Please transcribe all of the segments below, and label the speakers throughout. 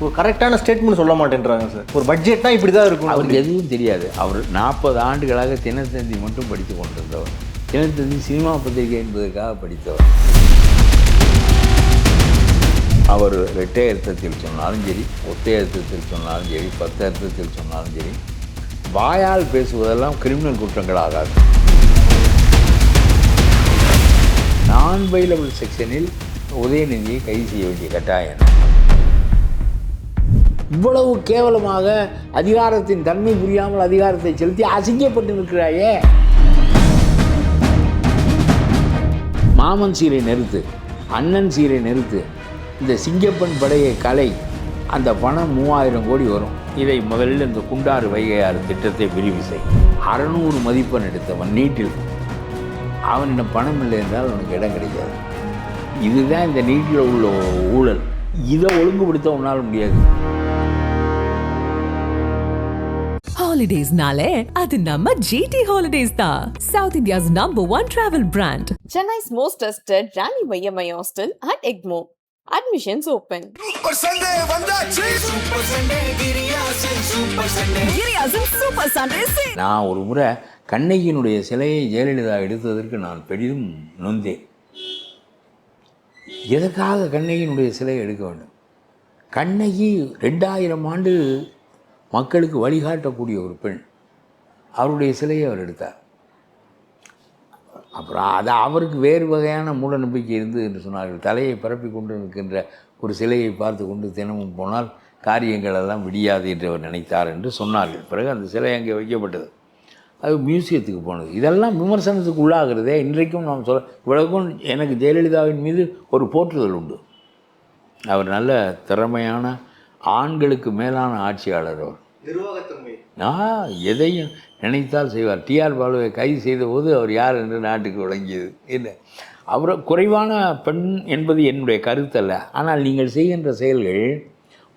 Speaker 1: ஒரு கரெக்டான ஸ்டேட்மெண்ட் சொல்ல மாட்டேன்றாங்க சார். ஒரு பட்ஜெட்னா இப்படி தான் இருக்கும்.
Speaker 2: அவருக்கு எதுவும் தெரியாது. அவர் 40 ஆண்டுகளாக தினத்தந்தி மட்டும் படித்து கொண்டிருந்தவர். தினத்தந்தி சினிமா பத்திரிகை என்பதற்காக படித்தவர். அவர் ரெட்டை அர்த்தத்தில் சொன்னாலும் சரி, ஒற்றை அர்த்தத்தில் சொன்னாலும் சரி, 10 அர்த்தத்தில் சொன்னாலும் சரி, வாயால் பேசுவதெல்லாம் கிரிமினல் குற்றங்கள் ஆகாது. நான் பைலபிள் செக்ஷனில் உதயநிதியை கைது செய்ய வேண்டிய கட்டாயம். இவ்வளவு கேவலமாக அதிகாரத்தின் தன்மை புரியாமல் அதிகாரத்தை செலுத்தி அசிங்கப்பட்டு நிற்கிறாயே. மாமன் சீரை நிறுத்து, அண்ணன் சீரை நிறுத்து, இந்த சிங்கப்பன் படையை கலை, அந்த பணம் 3000 கோடி வரும். இதை முதலில் இந்த குண்டாறு வைகையாறு திட்டத்தை விரிவு செய். 600 மதிப்பெண் எடுத்தவன் நீட்டில், அவனிடம் பணம் இல்லை என்றால் அவனுக்கு இடம் கிடைக்காது. இதுதான் இந்த நீட்டில் உள்ள ஊழல். இதை ஒழுங்குபடுத்த உன்னால் முடியாது.
Speaker 3: Holidays-nale, adu namma GT Holidays da. South India's #1 travel brand.
Speaker 4: Chennai's most trusted Rani Vayyamai Hostel at Egmore. Admissions open.
Speaker 5: Super Sunday vandachi. Super Sunday Giriyasin Super Sunday.
Speaker 3: Giriyasin Super Sunday sale.
Speaker 2: நான் ஒரு முறை கண்ணகியினுடைய சிலையை ஜெயலலிதா எடுத்ததற்கு நான் பெரிதும் நொந்தேன். எதற்காக கண்ணகியினுடைய சிலையை எடுக்க வேண்டும்? கண்ணகி 2000 ஆண்டு மக்களுக்கு வழிகாட்டக்கூடிய ஒரு பெண். அவருடைய சிலையை அவர் எடுத்தார். அப்புறம் அது அவருக்கு வேறு வகையான மூட நம்பிக்கை இருந்து என்று சொன்னார்கள். தலையை பரப்பி கொண்டு இருக்கின்ற ஒரு சிலையை பார்த்து கொண்டு தினமும் போனால் காரியங்கள் எல்லாம் விடியாது என்று அவர் நினைத்தார் என்று சொன்னார்கள். பிறகு அந்த சிலை அங்கே வைக்கப்பட்டது. அது மியூசியத்துக்கு போனது. இதெல்லாம் விமர்சனத்துக்கு உள்ளாகிறதே. இன்றைக்கும் நாம் இவ்வளவுக்கும் எனக்கு ஜெயலலிதாவின் மீது ஒரு போற்றுதல் உண்டு. அவர் நல்ல திறமையான ஆண்களுக்கு மேலான ஆட்சியாளர். அவர் எதையும் நினைத்தால் செய்வார். டிஆர் பாலுவை கைது செய்தபோது அவர் யார் என்று நாட்டுக்கு விளங்கியது. இல்லை, அவரை குறைவான பெண் என்பது என்னுடைய கருத்தல்ல. ஆனால் நீங்கள் செய்கின்ற செயல்கள்,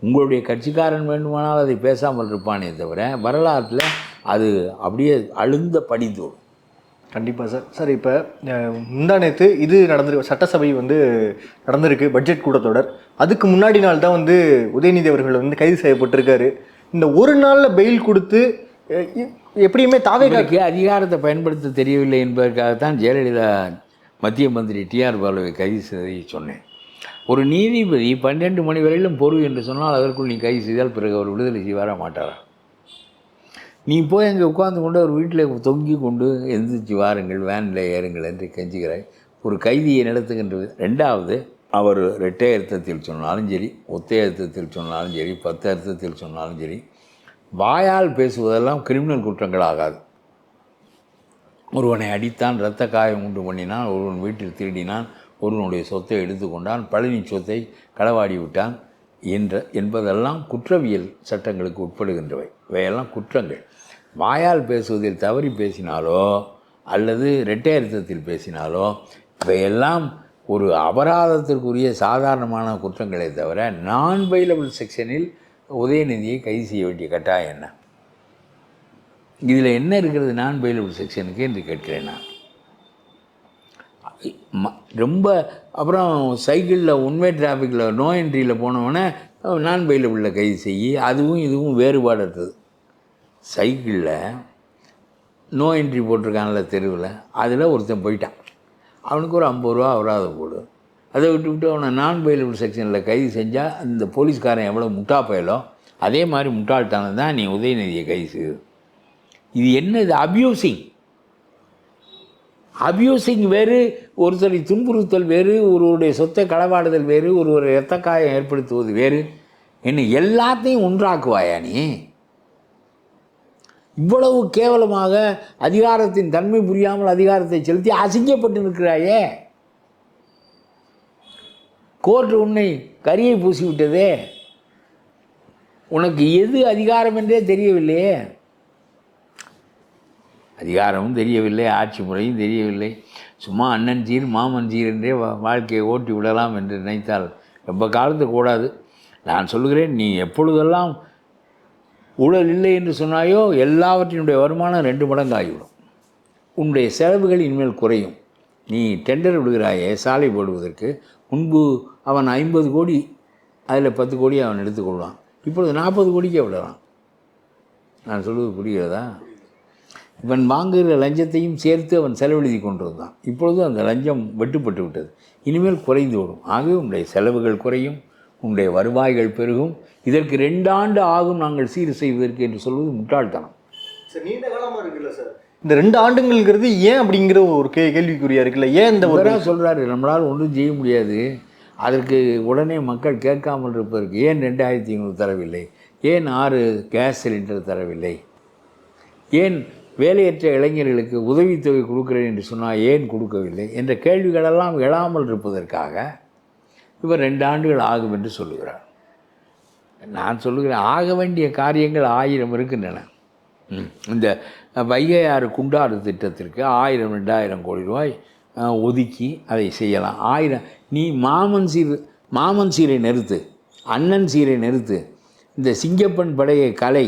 Speaker 2: உங்களுடைய கட்சிக்காரன் வேண்டுமானால் அதை பேசாமல் இருப்பானே தவிர வரலாற்றில் அது அப்படியே அழுந்த படிந்து.
Speaker 1: கண்டிப்பாக சார். சார், இப்போ முந்தானேத்து இது நடந்திருக்கு, சட்டசபை நடந்திருக்கு, பட்ஜெட் கூட்டத்தொடர். அதுக்கு முன்னாடி நாள் தான் உதயநிதி அவர்கள் கைது செய்யப்பட்டிருக்காரு. இந்த ஒரு நாளில் பெயில் கொடுத்து எப்படியுமே தாவேக்கு
Speaker 2: அதிகாரத்தை பயன்படுத்த தெரியவில்லை என்பதற்காகத்தான் ஜெயலலிதா மத்திய மந்திரி டிஆர் பாலுவை கைது செய்ததை சொன்னேன். ஒரு நீதிபதி 12 மணி வரையிலும் பொறு என்று சொன்னால் அதற்குள் நீ கைது செய்தால் பிறகு அவர் விடுதலை செய்வாரா மாட்டாரா? நீ போய் அங்கே உட்கார்ந்து கொண்டு அவர் வீட்டில் தொங்கி கொண்டு எந்திரிச்சு வாருங்கள், வேனில் ஏறுங்கள் என்று கெஞ்சுகிறாய். ஒரு கைதியை நடத்துகின்றது. ரெண்டாவது, அவர் ரெட்டை அர்த்தத்தில் சொன்னாலும் சரி, ஒத்தை அர்த்தத்தில் சொன்னாலும் சரி, 10 அர்த்தத்தில் சொன்னாலும் சரி, வாயால் பேசுவதெல்லாம் கிரிமினல் குற்றங்கள் ஆகாது. ஒருவனை அடித்தான், இரத்த காயம் உண்டு பண்ணினான், ஒருவன் வீட்டில் திருடினான், ஒருவனுடைய சொத்தை எடுத்துக்கொண்டான், பழனி சொத்தை களவாடி விட்டான் என்பதெல்லாம் குற்றவியல் சட்டங்களுக்கு உட்படுகின்றவை. இவையெல்லாம் குற்றங்கள். வாயால் பேசுவதில் தவறி பேசினாலோ அல்லது இரட்டை அர்த்தத்தில் பேசினாலோ இவையெல்லாம் ஒரு அபராதத்திற்குரிய சாதாரணமான குற்றங்களை தவிர நான் பைலபிள் செக்ஷனில் உதயநிதியை கைது செய்ய வேண்டிய கட்டாயம் என்ன? இதில் என்ன இருக்கிறது நான் பைலபிள் செக்ஷனுக்கு என்று கேட்கிறேன் நான். ரொம்ப அப்புறம் சைக்கிளில் உண்மை டிராஃபிக்கில் நோ என்ட்ரியில் போனவொடனே நான் பைலபிளில் கைது செய்ய, அதுவும் இதுவும் வேறுபாடுறது. சைக்கிளில் நோ என்ட்ரி போட்டிருக்கான்ல தெருவில், அதில் ஒருத்தன் போயிட்டான், அவனுக்கு ஒரு 50 ரூபா அபராதம் போடு. அதை விட்டு அவனை நான் பைலபிள் செக்ஷனில் கைது செஞ்சால் அந்த போலீஸ்காரன் எவ்வளோ முட்டா பயலோ அதே மாதிரி முட்டாள்தானம் தான் நீ உதயநிதியை கைது செய்யுது. இது என்ன? இது அபியூசிங் வேறு, ஒருத்தரை துன்புறுத்தல் வேறு, ஒருவருடைய சொத்தை களவாடுதல் வேறு, ஒருவரை இரத்த காயம் ஏற்படுத்துவது வேறு. என்ன எல்லாத்தையும் ஒன்றாக்குவாயா நீ? இவ்வளவு கேவலமாக அதிகாரத்தின் தன்மை புரியாமல் அதிகாரத்தை செலுத்தி அசிங்கப்பட்டு நிற்கிறாயே. கோர்ட் உன்னை கரியை பூசிவிட்டதே. உனக்கு எது அதிகாரம் என்றே தெரியவில்லையே. அதிகாரமும் தெரியவில்லை, ஆட்சி முறையும் தெரியவில்லை. சும்மா அண்ணன் சீர் மாமன் சீர் என்றே வாழ்க்கையை ஓட்டி விடலாம் என்று நினைத்தால் ரொம்ப காலத்துக்கு கூடாது. நான் சொல்கிறேன், நீ எப்பொழுதெல்லாம் ஊழல் இல்லை என்று சொன்னாயோ எல்லாவற்றினுடைய வருமானம் 2 மடங்கு ஆகிவிடும். உன்னுடைய செலவுகள் இனிமேல் குறையும். நீ டெண்டர் விடுகிறாயே சாலை போடுவதற்கு, முன்பு அவன் 50 கோடி அதில் 10 கோடி அவன் எடுத்துக்கொள்வான். இப்பொழுது 40 கோடிக்கே விடலாம். நான் சொல்வது புரிகிறதா? இவன் வாங்குகிற லஞ்சத்தையும் சேர்த்து அவன் செலவெழுதி கொண்டிருந்தான். இப்பொழுது அந்த லஞ்சம் வெட்டுப்பட்டு விட்டது. இனிமேல் குறைந்து விடும். ஆகவே உன்னுடைய செலவுகள் குறையும், உன்னுடைய வருவாய்கள் பெருகும். இதற்கு 2 ஆண்டு ஆகும் நாங்கள் சீர் செய்வதற்கு என்று சொல்வது முட்டாள்தனம்.
Speaker 1: சார் நீண்ட காலமாக இருக்குல்ல சார், இந்த 2 ஆண்டுங்கிறது ஏன் அப்படிங்கிற ஒரு கேள்விக்குறியா இருக்குல்ல? ஏன் இந்த ஒரு
Speaker 2: சொல்கிறாரு நம்மளால் ஒன்றும் செய்ய முடியாது, அதற்கு உடனே மக்கள் கேட்காமல் இருப்பதற்கு ஏன் 2500 தரவில்லை, ஏன் 6 கேஸ் சிலிண்டர் தரவில்லை, ஏன் வேலையற்ற இளைஞர்களுக்கு உதவித்தொகை கொடுக்குறேன் என்று சொன்னால் ஏன் கொடுக்கவில்லை என்ற கேள்விகளெல்லாம் எழாமல் இருப்பதற்காக இவர் 2 ஆண்டுகள் ஆகும் என்று சொல்லுகிறார். நான் சொல்லுகிறேன், ஆக வேண்டிய காரியங்கள் 1000 இருக்கின்றன. இந்த வைகை ஆறு குண்டாறு திட்டத்திற்கு 1000-2000 கோடி ரூபாய் ஒதுக்கி அதை செய்யலாம். 1000 நீ மாமன் சீரை நிறுத்து, அண்ணன் சீரை நிறுத்து, இந்த சிங்கப்பெண் படையை கலை,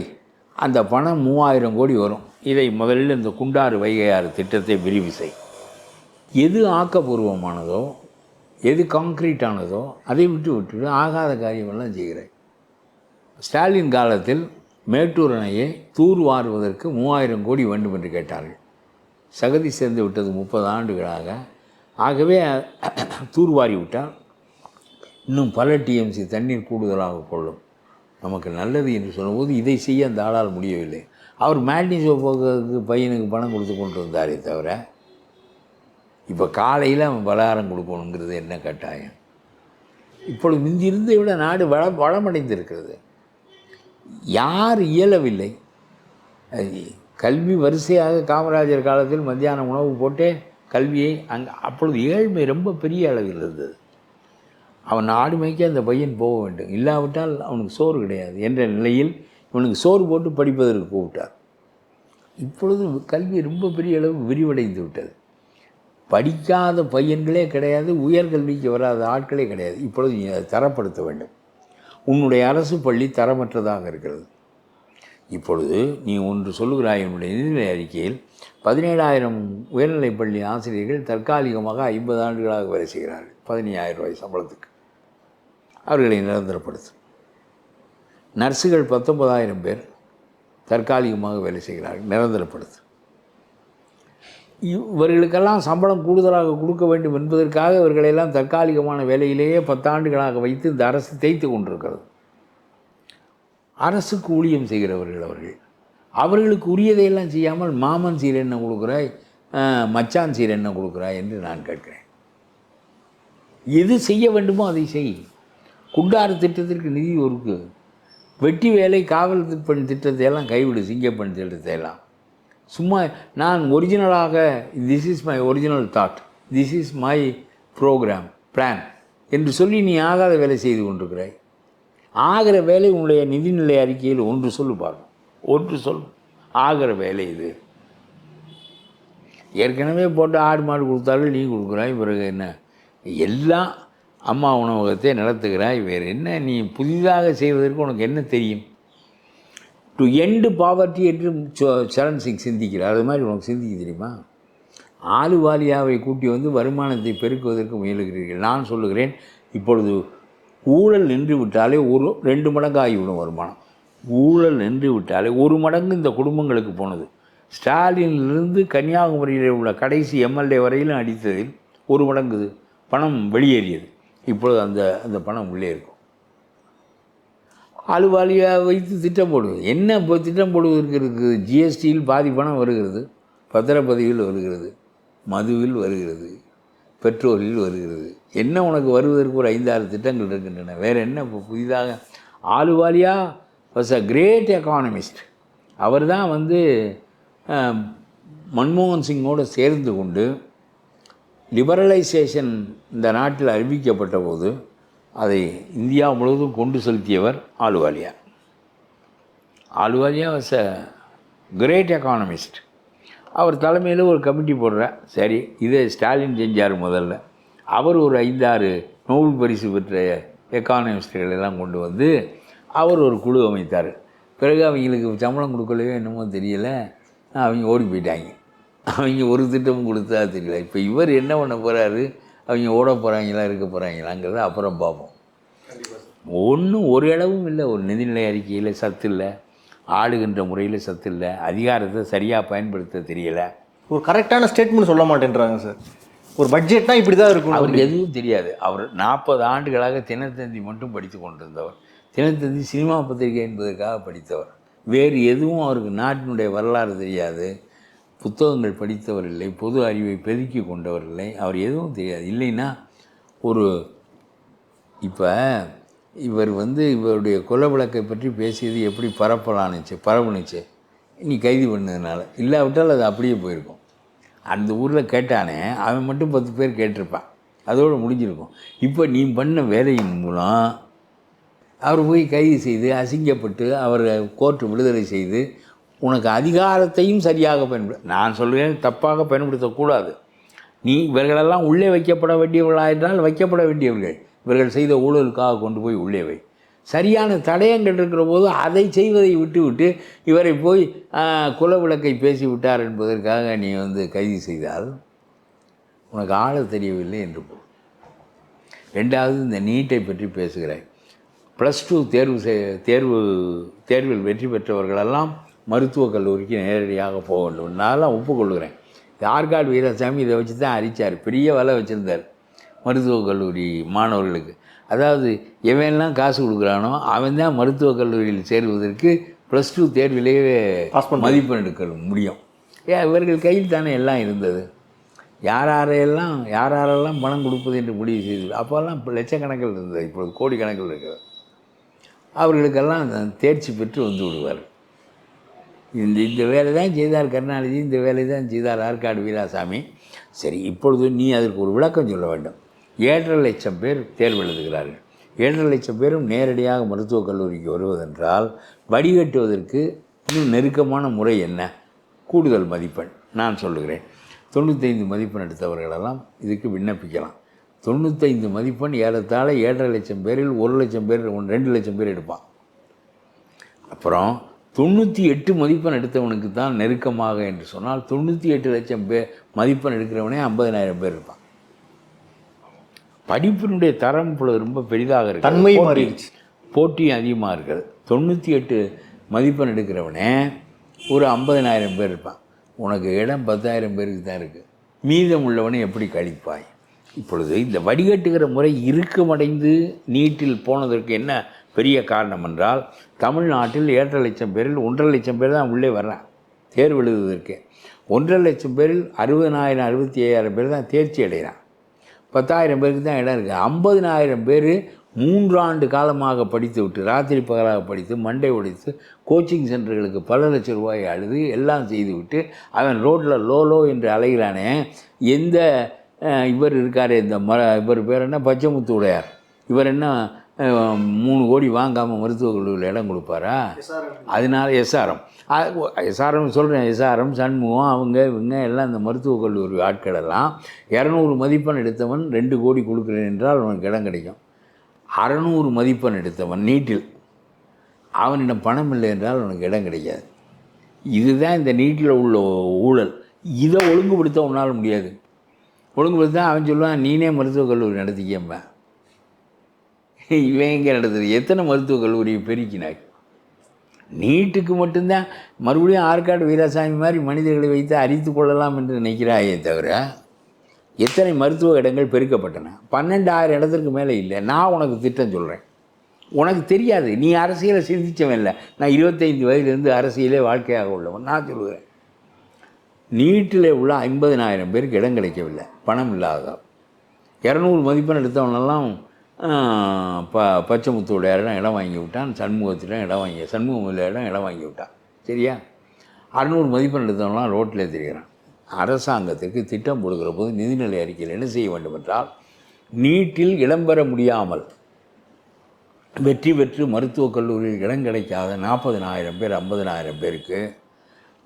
Speaker 2: அந்த பணம் 3000 கோடி வரும். இதை முதலில் இந்த குண்டாறு வைகையாறு திட்டத்தை விரிவு செய். எது ஆக்கப்பூர்வமானதோ, எது கான்க்ரீட்டானதோ அதை விட்டு ஆகாத காரியமெல்லாம் செய்கிறேன். ஸ்டாலின் காலத்தில் மேட்டூர் அணையை தூர்வாருவதற்கு 3000 கோடி வேண்டும் என்று கேட்டார்கள். சகதி சேர்ந்து விட்டது 30 ஆண்டுகளாக. ஆகவே தூர்வாரி விட்டால் இன்னும் பல டிஎம்சி தண்ணீர் கூடுதலாக கொள்ளும், நமக்கு நல்லது என்று சொன்னபோது இதை செய்ய அந்த ஆளால் முடியவில்லை. அவர் மேட்னிஷோ போக்குறதுக்கு பையனுக்கு பணம் கொடுத்து கொண்டு வந்தாரே தவிர, இப்போ காலையில் அவன் பலகாரம் கொடுக்கணுங்கிறது என்ன கட்டாயம்? இப்பொழுது முந்தி இருந்ததை விட நாடு வளமடைந்திருக்கிறது. யார் இயலவில்லை? கல்வி வரிசையாக காமராஜர் காலத்தில் மத்தியான உணவு போட்டே கல்வியை அப்பொழுது ஏழ்மை ரொம்ப பெரிய அளவில் இருந்தது. அவன் நாடு மேய்க்க அந்த பையன் போக வேண்டும், இல்லாவிட்டால் அவனுக்கு சோறு கிடையாது என்ற நிலையில் இவனுக்கு சோறு போட்டு படிப்பதற்கு கூப்பிட்டார். இப்பொழுது கல்வி ரொம்ப பெரிய அளவு விரிவடைந்து விட்டது. படிக்காத பையன்களே கிடையாது, உயர்கல்விக்கு வராத ஆட்களே கிடையாது. இப்பொழுது நீ அதை தரப்படுத்த வேண்டும். உன்னுடைய அரசு பள்ளி தரமற்றதாக இருக்கிறது. இப்பொழுது நீ ஒன்று சொல்லுகிறாய், என்னுடைய நிதிநிலை அறிக்கையில் 17,000 உயர்நிலைப் பள்ளி ஆசிரியர்கள் தற்காலிகமாக 50 ஆண்டுகளாக வேலை செய்கிறார்கள் 15,000 ரூபாய் சம்பளத்துக்கு. அவர்களை நிரந்தரப்படுத்தும். நர்ஸுகள் 19,000 பேர் தற்காலிகமாக வேலை செய்கிறார்கள், நிரந்தரப்படுத்தும். இவர்களுக்கெல்லாம் சம்பளம் கூடுதலாக கொடுக்க வேண்டும் என்பதற்காக இவர்களெல்லாம் தற்காலிகமான வேலையிலேயே 10 ஆண்டுகளாக வைத்து இந்த அரசு தேய்த்து கொண்டிருக்கிறது. அரசுக்கு ஊழியம் செய்கிறவர்கள் அவர்களுக்கு உரியதையெல்லாம் செய்யாமல் மாமன் சீர் என்ன கொடுக்குறாய், மச்சான் சீர் என்ன கொடுக்குறாய் என்று நான் கேட்கிறேன். எது செய்ய வேண்டுமோ அதை செய். குண்டாறு திட்டத்திற்கு நிதி ஒருக்கு. வெட்டி வேலை காவல் பெண் திட்டத்தை எல்லாம் கைவிடு, சிங்கப்பெண் திட்டத்தை எல்லாம். சும்மா நான் ஒரிஜினலாக this is my original thought, this is my program plan என்று சொல்லி நீ ஆகாத வேலை செய்து கொண்டிருக்கிறாய். ஆகிற வேலை உன்னுடைய நிதிநிலை அறிக்கையில் ஒன்று சொல்லு பாருங்கள், ஒன்று சொல். ஆகிற வேலை இது. ஏற்கனவே போட்டு ஆடு மாடு கொடுத்தாலும் நீ கொடுக்குறாய், பிறகு என்ன எல்லாம் அம்மா உணவகத்தை நடத்துகிறாய், வேறு என்ன நீ புதிதாக செய்வதற்கு உனக்கு என்ன தெரியும்? டு எண்டு பாவர்ட்டி என்று சரண் சிங் சிந்திக்கிறார். அது மாதிரி உனக்கு சிந்திக்க தெரியுமா? ஆலுவாலியாவை கூட்டி வந்து வருமானத்தை பெருக்குவதற்கு முயலுகிறீர்கள். நான் சொல்லுகிறேன், இப்பொழுது ஊழல் நின்று விட்டாலே 2 மடங்கு ஆகிவிடும் வருமானம். ஊழல் நின்று விட்டாலே 1 மடங்கு இந்த குடும்பங்களுக்கு போனது. ஸ்டாலினிலிருந்து கன்னியாகுமரியில் உள்ள கடைசி எம்எல்ஏ வரையிலும் அடித்ததில் 1 மடங்கு பணம் வெளியேறியது. இப்பொழுது அந்த பணம் உள்ளே இருக்கும். ஆளுவாலியாக வைத்து திட்டம் போடுவது என்ன? இப்போ திட்டம் போடுவதற்கு இருக்குது. ஜிஎஸ்டியில் பாதி பணம் வருகிறது, பத்திரப்பதிவில் வருகிறது, மதுவில் வருகிறது, பெட்ரோலில் வருகிறது. என்ன உனக்கு வருவதற்கு ஒரு 5-6 திட்டங்கள் இருக்கின்றன. வேறு என்ன இப்போ புதிதாக? ஆலுவாலியா வாஸ் அ கிரேட் எக்கானமிஸ்ட். அவர் தான் வந்து மன்மோகன் சிங்கோடு சேர்ந்து கொண்டு லிபரலைசேஷன் இந்த நாட்டில் அறிவிக்கப்பட்ட போது அதை இந்தியா முழுவதும் கொண்டு செலுத்தியவர் ஆலுவாலியா. ஆலுவாலியா வாஸ் அ கிரேட் எக்கானமிஸ்ட். அவர் தலைமையில் ஒரு கமிட்டி போடுறார். சரி, இதை ஸ்டாலின் செஞ்சார் முதல்ல. அவர் ஒரு 5-6 நோபல் பரிசு பெற்ற எக்கானமிஸ்டுகள் எல்லாம் கொண்டு வந்து அவர் ஒரு குழு அமைத்தார். பிறகு அவங்களுக்கு சம்பளம் கொடுக்கலையோ என்னமோ தெரியலை, அவங்க ஓடி போயிட்டாங்க. அவங்க ஒரு திட்டமும் கொடுத்தா தெரியல. இப்போ இவர் என்ன பண்ண போகிறாரு, அவங்க ஓட போகிறாங்களா இருக்க போகிறாங்களாங்கிறத அப்புறம் பார்ப்போம். ஒன்றும் ஒரு இடமும் இல்லை. ஒரு நிதிநிலை அறிக்கையில் சத்து இல்லை, ஆளுகின்ற முறையில் சத்து இல்லை, அதிகாரத்தை சரியாக பயன்படுத்த தெரியலை.
Speaker 1: ஒரு கரெக்டான ஸ்டேட்மெண்ட் சொல்ல மாட்டேன்றாங்க சார். ஒரு பட்ஜெட்னா இப்படி தான் இருக்கும்.
Speaker 2: அவருக்கு எதுவும் தெரியாது. அவர் 40 ஆண்டுகளாக தினத்தந்தி மட்டும் படித்து கொண்டிருந்தவர். தினத்தந்தி சினிமா பத்திரிகை என்பதற்காக படித்தவர். வேறு எதுவும் அவருக்கு நாட்டினுடைய வரலாறு தெரியாது. புத்தகங்கள் படித்தவர் இல்லை, பொது அறிவை பெருக்கி கொண்டவர் இல்லை. அவர் எதுவும் தெரியாது. இல்லைன்னா ஒரு இப்போ இவர் இவருடைய கொலை வழக்கை பற்றி பேசியது எப்படி பரவுனுச்சு நீ கைது பண்ணதுனால. இல்லாவிட்டால் அது அப்படியே போயிருக்கும். அந்த ஊரில் கேட்டானே அவன் மட்டும் 10 பேர் கேட்டிருப்பான், அதோடு முடிஞ்சிருக்கும். இப்போ நீ பண்ண வேலையின் மூலம் அவர் போய் கைது செய்து அசிங்கப்பட்டு அவர் கோர்ட்டு விடுதலை செய்து உனக்கு அதிகாரத்தையும் சரியாக நான் சொல்லுவேன், தப்பாக பயன்படுத்தக்கூடாது. நீ இவர்களெல்லாம் உள்ளே வைக்கப்பட வேண்டியவர்களா என்றால் வைக்கப்பட வேண்டியவர்கள். இவர்கள் செய்த ஊழலுக்காக கொண்டு போய் உள்ளே வை. சரியான தடயங்கள் இருக்கிற போது அதை செய்வதை விட்டு இவரை போய் குல விளக்கை பேசிவிட்டார் என்பதற்காக நீ கைது செய்தால் உனக்கு ஆள தெரியவில்லை என்று போல். ரெண்டாவது, இந்த நீட்டை பற்றி பேசுகிறாய். +2 தேர்வில் வெற்றி பெற்றவர்களெல்லாம் மருத்துவக் கல்லூரிக்கு நேரடியாக போக வேண்டும். நான்லாம் ஒப்புக்கொள்கிறேன். ஆற்காடு வீராசாமி இதை வச்சு தான் அரித்தார். பெரிய வேலை வச்சுருந்தார் மருத்துவக் கல்லூரி மாணவர்களுக்கு. அதாவது எவன்லாம் காசு கொடுக்குறானோ அவன் தான் மருத்துவக் கல்லூரியில் சேருவதற்கு +2 தேர்விலேயே மதிப்பெண் எடுக்க முடியும். இவர்கள் கையில் தானே எல்லாம் இருந்தது. யாரெல்லாம் பணம் கொடுப்பது என்று முடிவு செய்தது. அப்போல்லாம் லட்சக்கணக்கில் இருந்தது, இப்பொழுது கோடிக்கணக்கில் இருக்கிறது. அவர்களுக்கெல்லாம் தேர்ச்சி பெற்று விடுவார். இந்த வேலை தான் செய்தார் கருணாநிதி, இந்த வேலை தான் செய்தார் ஆற்காடு வீராசாமி. சரி, இப்பொழுது நீ அதற்கு ஒரு விளக்கம் சொல்ல வேண்டும். 7.5 லட்சம் பேர் தேர்வு எழுதுகிறார்கள். 7.5 லட்சம் பேரும் நேரடியாக மருத்துவக் கல்லூரிக்கு வருவதென்றால் வடிகட்டுவதற்கு இன்னும் நெருக்கமான முறை என்ன? கூடுதல் மதிப்பெண். நான் சொல்லுகிறேன், 95 மதிப்பெண் எடுத்தவர்களெல்லாம் இதுக்கு விண்ணப்பிக்கலாம். 95 மதிப்பெண் ஏறத்தாழ 7.5 லட்சம் பேரில் 1 லட்சம் பேர் 2 லட்சம் பேர் எடுப்பான். அப்புறம் 98 மதிப்பெண் எடுத்தவனுக்கு தான் நெருக்கமாக என்று சொன்னால் 98 லட்சம் பேர் மதிப்பெண் எடுக்கிறவனே 50,000 பேர் இருப்பான். படிப்பினுடைய தரம் இப்பொழுது ரொம்ப பெரிதாக இருக்கு,
Speaker 1: தன்மை மாறிடுச்சு,
Speaker 2: போட்டி அதிகமாக இருக்குது. 98 மதிப்பெண் எடுக்கிறவனே ஒரு 50,000 பேர் இருப்பான். உனக்கு இடம் 10,000 பேருக்கு தான் இருக்குது. மீதம் உள்ளவனை எப்படி கழிப்பாய்? இப்பொழுது இந்த வடிகட்டுகிற முறை இறுக்கமடைந்து நீட்டில் போனதற்கு என்ன பெரிய காரணம் என்றால், தமிழ்நாட்டில் 7.5 லட்சம் பேரில் 1.5 லட்சம் பேர் தான் உள்ளே வர்றான் தேர்வு எழுதுவதற்கு. 1.5 லட்சம் பேரில் 60,000 65,000 பேர் தான் தேர்ச்சி அடைகிறான். 10,000 பேருக்கு தான் இடம் இருக்குது. 50,000 பேர் 3 ஆண்டு காலமாக படித்து விட்டு ராத்திரி பகலாக படித்து மண்டை உடைத்து கோச்சிங் சென்டர்களுக்கு பல லட்சம் ரூபாய் அழுது எல்லாம் செய்து விட்டு அவன் ரோட்டில் லோ என்று அலைகிறானே. எந்த இவர் இருக்கார், இந்த இவர் பேர் என்ன, பச்சைமுத்து உடையார், இவர் என்ன 3 கோடி வாங்காமல் மருத்துவக் கல்லூரியில் இடம் கொடுப்பாரா? அதனால எஸ்ஆர்எம் சொல்கிறேன், எஸ்ஆர்எம் சண்முகம் இவங்க எல்லாம் இந்த மருத்துவக் கல்லூரி ஆட்களெல்லாம் 200 மதிப்பெண் எடுத்தவன் 2 கோடி கொடுக்குறேன் என்றால் அவனுக்கு இடம் கிடைக்கும். 600 மதிப்பெண் எடுத்தவன் நீட்டில் அவனிடம் பணம் இல்லை என்றால் அவனுக்கு இடம் கிடைக்காது. இதுதான் இந்த நீட்டில் உள்ள ஊழல். இதை ஒழுங்குபடுத்த உன்னால் முடியாது. ஒழுங்குபடுத்த அவன் சொல்லுவான், நீனே மருத்துவக் கல்லூரி நடத்திக்கம்பேன். இவன் எங்கே நடத்துது? எத்தனை மருத்துவக் கல்லூரியை பெருக்கினாய்? நீட்டுக்கு மட்டும்தான் மறுபடியும் ஆற்காடு வீராசாமி மாதிரி மனிதர்களை வைத்து அரித்து கொள்ளலாம் என்று நினைக்கிறாயே தவிர எத்தனை மருத்துவ இடங்கள் பெருக்கப்பட்டன? 12,000 இடத்திற்கு மேலே இல்லை. நான் உனக்கு திட்டம் சொல்கிறேன், உனக்கு தெரியாது, நீ அரசியலை சிந்திச்சவன் இல்லை. நான் 25 வயதிலிருந்து அரசியலே வாழ்க்கையாக உள்ளவன். நான் சொல்லுகிறேன், நீட்டில் உள்ள 50,000 பேருக்கு இடம் கிடைக்கவில்லை, பணம் இல்லாததால். 200 மதிப்பெண் எடுத்தவனெல்லாம் பச்சைமுத்தோட இடம் வாங்கி விட்டான், சண்முகத்தில் இடம் வாங்கி விட்டான். சரியா? 600 மதிப்பெண் எடுத்தவனெல்லாம் ரோட்டில் தெரிகிறான். அரசாங்கத்துக்கு திட்டம் போடுகிற போது நிதிநிலை அறிக்கையில் என்ன செய்ய வேண்டும் என்றால், நீட்டில் இடம் பெற முடியாமல் வெற்றி பெற்று மருத்துவக் கல்லூரியில் இடம் கிடைக்காத 40,000 பேர் 50,000 பேருக்கு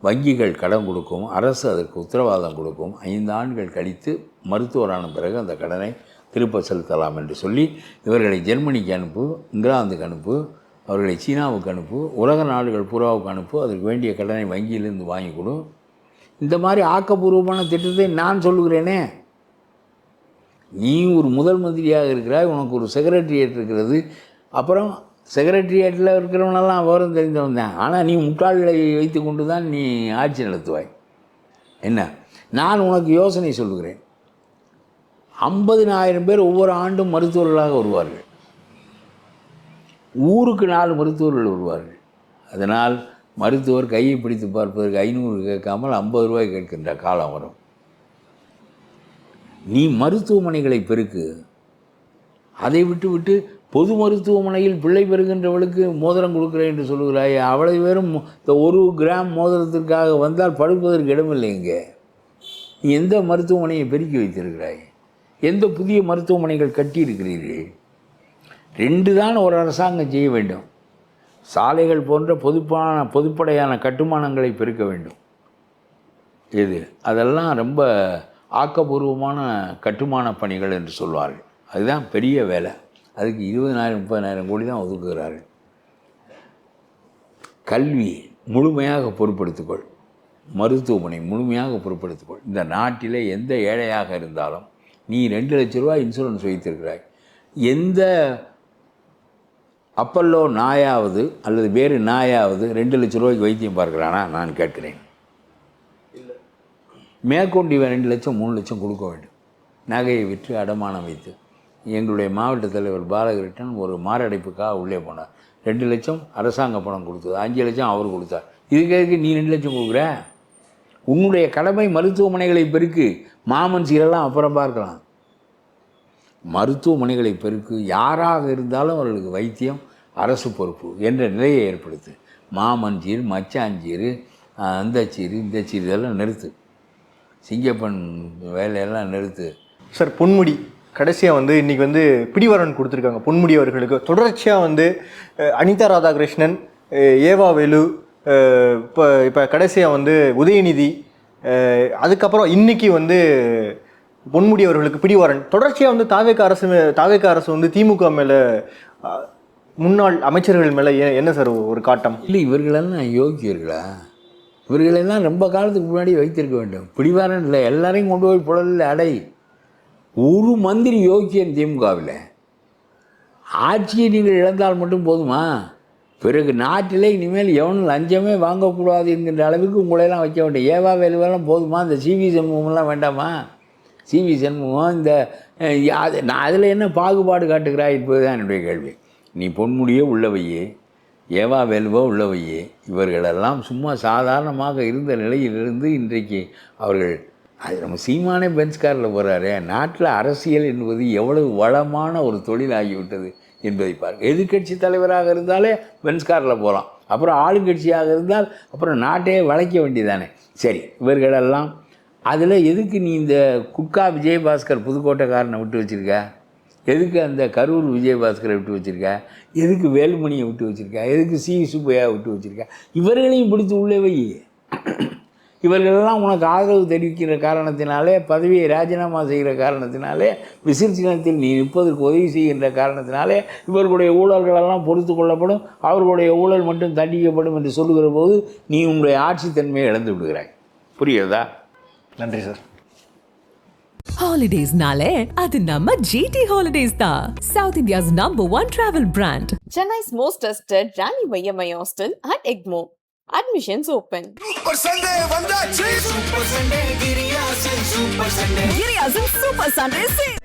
Speaker 2: வங்கிகள் கடன் கொடுக்கும், அரசு அதற்கு உத்தரவாதம் கொடுக்கும். 5 ஆண்டுகள் கழித்து மருத்துவரான பிறகு அந்த கடனை திருப்ப செலுத்தலாம் என்று சொல்லி இவர்களை ஜெர்மனிக்கு அனுப்பு, இங்கிலாந்துக்கு அனுப்பு, அவர்களை சீனாவுக்கு அனுப்பு, உலக நாடுகள் பூராவுக்கு அனுப்பு, அதற்கு வேண்டிய கடனை வங்கியிலிருந்து வாங்கி கொடு. இந்த மாதிரி ஆக்கப்பூர்வமான திட்டத்தை நான் சொல்லுகிறேனே. நீ ஒரு முதல் மந்திரியாக இருக்கிறாய், உனக்கு ஒரு செக்ரட்டரியேட் இருக்கிறது, அப்புறம் செக்ரட்டரியேட்டில் இருக்கிறவனெல்லாம் விவரம் தெரிஞ்சவன் தான். ஆனால் நீ முட்டாள்களை வைத்து கொண்டு தான் நீ ஆட்சி நடத்துவாய். என்ன, நான் உனக்கு யோசனை சொல்லுகிறேன். 50,000 பேர் ஒவ்வொரு ஆண்டும் மருத்துவர்களாக வருவார்கள். ஊருக்கு 4 மருத்துவர்கள் வருவார்கள். அதனால் மருத்துவர் கையை பிடித்து பார்ப்பதற்கு 500 கேட்காமல் 50 ரூபாய் கேட்கின்ற காலம் வரும். நீ மருத்துவமனைகளை பெருக்கு. அதை விட்டு பொது மருத்துவமனையில் பிள்ளை பெறுகின்றவளுக்கு மோதிரம் கொடுக்குறேன் என்று சொல்லுகிறாய். அவ்வளவு பேரும் இந்த 1 கிராம் மோதிரத்திற்காக வந்தால் படுப்பதற்கு இடமில்லை. இங்கே நீ எந்த மருத்துவமனையை பெருக்கி வைத்திருக்கிறாய்? எந்த புதிய மருத்துவமனைகள் கட்டியிருக்கிறீர்கள்? 2 தான் ஒரு அரசாங்கம் செய்ய வேண்டும். சாலைகள் போன்ற பொதுப்படையான கட்டுமானங்களை பெருக்க வேண்டும். இது அதெல்லாம் ரொம்ப ஆக்கப்பூர்வமான கட்டுமான பணிகள் என்று சொல்வார்கள். அதுதான் பெரிய வேலை. அதுக்கு 20,000-30,000 கோடி தான் ஒதுக்குகிறார்கள். கல்வி முழுமையாக பொறுப்படுத்திக்கொள், மருத்துவமனை முழுமையாக பொறுப்படுத்திக்கொள். இந்த நாட்டிலே எந்த ஏழையாக இருந்தாலும் நீ 2 லட்ச ரூபா இன்சூரன்ஸ் வைத்திருக்கிறாய். எந்த அப்பல்லோ நாயாவது அல்லது வேறு நாயாவது 2 லட்ச ரூபாய்க்கு வைத்தியம் பார்க்குறானா? நான் கேட்கிறேன். மேற்கொண்டு இவன் 2 லட்சம் 3 லட்சம் கொடுக்க வேண்டும். நகையை விற்று அடமானம் வைத்து. எங்களுடைய மாவட்ட தலைவர் பாலகிருஷ்ணன் ஒரு மாரடைப்புக்காக உள்ளே போனார். 2 லட்சம் அரசாங்க பணம் கொடுத்தது, 5 லட்சம் அவர் கொடுத்தார். இதுக்கு நீ 2 லட்சம் கொடுக்குற? உன்னுடைய கடமை மருத்துவமனைகளை பெருக்கு. மாமன் சீரெல்லாம் அப்புறம் பார்க்கலாம். மருத்துவமனைகளை பெருக்கு. யாராக இருந்தாலும் அவர்களுக்கு வைத்தியம் அரசு பொறுப்பு என்ற நிலையை ஏற்படுத்து. மாமஞ்சீர், மச்சாஞ்சீர், அந்த சீர், இந்த சீர் இதெல்லாம் நிறுத்து. சிங்கப்பன் வேலையெல்லாம் நிறுத்து.
Speaker 1: சார், பொன்முடி கடைசியாக வந்து இன்றைக்கி வந்து பிடிவாரன் கொடுத்துருக்காங்க பொன்முடி அவர்களுக்கு. தொடர்ச்சியாக வந்து அனிதா ராதாகிருஷ்ணன், ஏவா வேலு, இப்போ கடைசியாக வந்து உதயநிதி, அதுக்கப்புறம் இன்றைக்கி வந்து பொன்முடி அவர்களுக்கு பிடிவாரன். தொடர்ச்சியாக வந்து தாவேக அரசு வந்து திமுக மேலே, முன்னாள் அமைச்சர்கள் மேலே என்ன சார் ஒரு காட்டம்?
Speaker 2: இல்லை, இவர்களெல்லாம் யோக்கியர்களா? இவர்களெல்லாம் ரொம்ப காலத்துக்கு முன்னாடி வைத்திருக்க வேண்டும். பிடிவாரன் இல்லை, எல்லாரையும் கொண்டு போய் புழலில் அடை. ஒரு மந்திரி யோக்கியன் திமுகவில். ஆட்சியை நீங்கள் இழந்தால் மட்டும் போதுமா? பிறகு நாட்டிலே இனிமேல் எவனும் லஞ்சமே வாங்கக்கூடாது என்கின்ற அளவுக்கு உங்களையெல்லாம் வைக்க வேண்டும். ஏவா வேலுவெல்லாம் போதுமா? இந்த சிவி சண்முகம்லாம் வேண்டாமா? சிவி சண்முகம் இந்த நான் அதில் என்ன பாகுபாடு காட்டுகிறாய் என்பதுதான் என்னுடைய கேள்வி. நீ பொன்முடியே உள்ளவையே, ஏவா வேலுவோ உள்ளவையே, இவர்களெல்லாம் சும்மா சாதாரணமாக இருந்த நிலையிலிருந்து இன்றைக்கு அவர்கள், அது நம்ம சீமானே பென்ஸ் காரில் போகிறாரே. நாட்டில் அரசியல் என்பது எவ்வளவு வளமான ஒரு தொழில் ஆகிவிட்டது என்பதை பாருங்கள். எதிர்கட்சி தலைவராக இருந்தாலே பென்ஸ் காரில் போகலாம். அப்புறம் ஆளுங்கட்சியாக இருந்தால் அப்புறம் நாட்டையே வளைக்க வேண்டியதானே. சரி, இவர்களெல்லாம் அதில் எதுக்கு நீ இந்த குட்கா விஜயபாஸ்கர் புதுக்கோட்டைக்காரனை விட்டு வச்சுருக்க? எதுக்கு அந்த கரூர் விஜயபாஸ்கரை விட்டு வச்சுருக்க? எதுக்கு வேலுமணியை விட்டு வச்சுருக்க? எதுக்கு சி சுப்பையா விட்டு வச்சுருக்க? இவர்களையும் பிடித்து உள்ளே வை. இவர்களெல்லாம் உனக்கு ஆதரவு தெரிவிக்கிற காரணத்தினாலே, பதவியை ராஜினாமா செய்கிற காரணத்தினாலே, விசர்ஜனத்தில் நீ நிற்பதற்கு உதவி செய்கின்ற காரணத்தினாலே இவர்களுடைய ஊழல்களெல்லாம் பொறுத்து கொள்ளப்படும், அவர்களுடைய ஊழல் மட்டும் தண்டிக்கப்படும் என்று சொல்லுகிற போது நீ உங்களுடைய ஆட்சித்தன்மையை இழந்து விடுகிறாய். புரியுதா?
Speaker 1: நன்றி sir.
Speaker 3: Holidays-nale, adu namma GT Holidays da. South India's #1 travel brand.
Speaker 4: Chennai's most trusted Rani Vayyamai Hostel at Egmore. Admissions open.
Speaker 5: Super Sunday வந்தாச்சு. Super Sunday Giriya's Super Sunday.
Speaker 3: Giriya's Super Sunday sale.